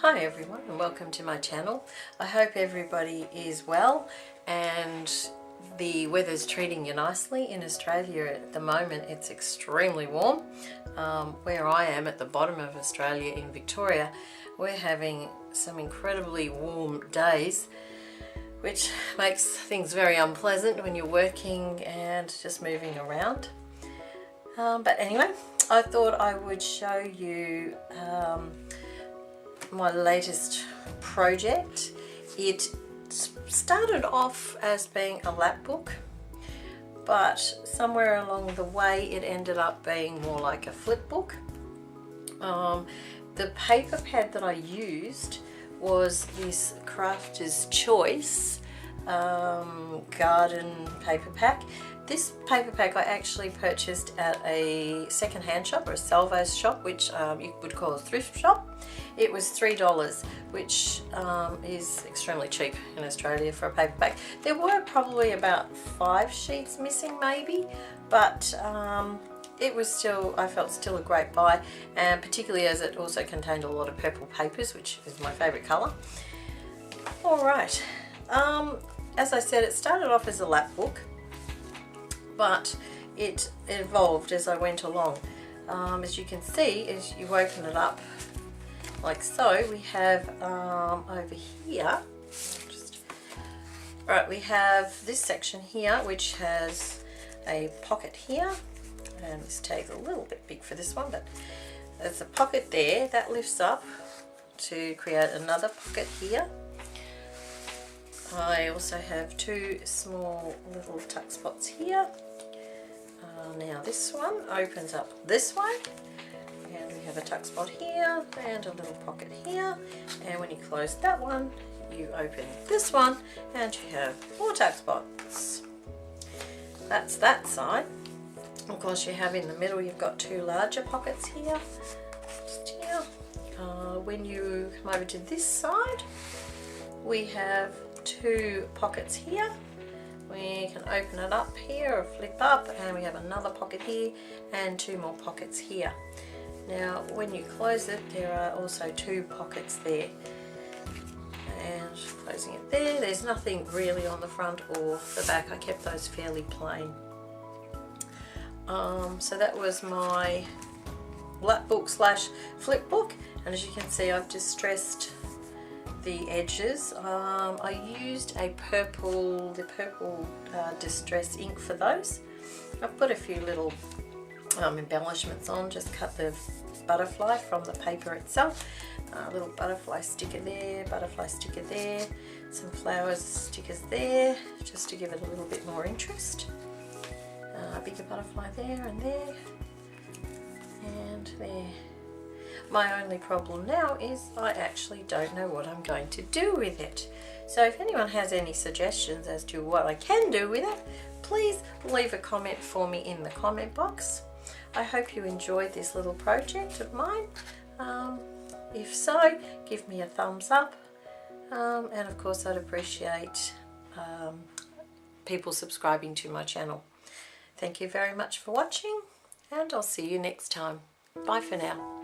Hi everyone and welcome to my channel. I hope everybody is well and the weather's treating you nicely. In Australia at the moment it's extremely warm. Where I am at the bottom of Australia in Victoria, we're having some incredibly warm days, which makes things very unpleasant when you're working and just moving around. But anyway, I thought I would show you my latest project. It started off as being a lap book, but somewhere along the way it ended up being more like a flip book. The paper pad that I used was this Crafter's Choice garden paper pack. This paper pack I actually purchased at a second-hand shop or a salvos shop, which you would call a thrift shop. It was $3, which is extremely cheap in Australia for a paper pack. There were probably about 5 sheets missing maybe, but it was still, I felt still a great buy, and particularly as it also contained a lot of purple papers, which is my favourite colour. Alright, as I said, it started off as a lap book, but it evolved as I went along. As you can see, as you open it up like so, we have over here, we have this section here which has a pocket here, and this tag's a little bit big for this one, but there's a pocket there that lifts up to create another pocket here. I also have 2 small little tuck spots here. Now this one opens up this way, and we have a tuck spot here and a little pocket here, and when you close that one you open this one and you have 4 tuck spots. That's that side. Of course, you have in the middle, you've got 2 larger pockets here, just here. When you come over to this side, we have 2 pockets here. We can open it up here or flip up, and we have another pocket here and 2 more pockets here. Now when you close it, there are also 2 pockets there, and closing it there, there's nothing really on the front or the back. I kept those fairly plain. So that was my lap book slash flip book, and as you can see, I've distressed the edges. I used the purple distress ink for those. I've put a few little embellishments on, just cut the butterfly from the paper itself. A little butterfly sticker there, butterfly sticker there, some flowers stickers there, just to give it a little bit more interest. A bigger butterfly there and there and there. My only problem now is I actually don't know what I'm going to do with it. So if anyone has any suggestions as to what I can do with it, please leave a comment for me in the comment box. I hope you enjoyed this little project of mine. If so, give me a thumbs up, and of course I'd appreciate people subscribing to my channel. Thank you very much for watching, and I'll see you next time. Bye for now.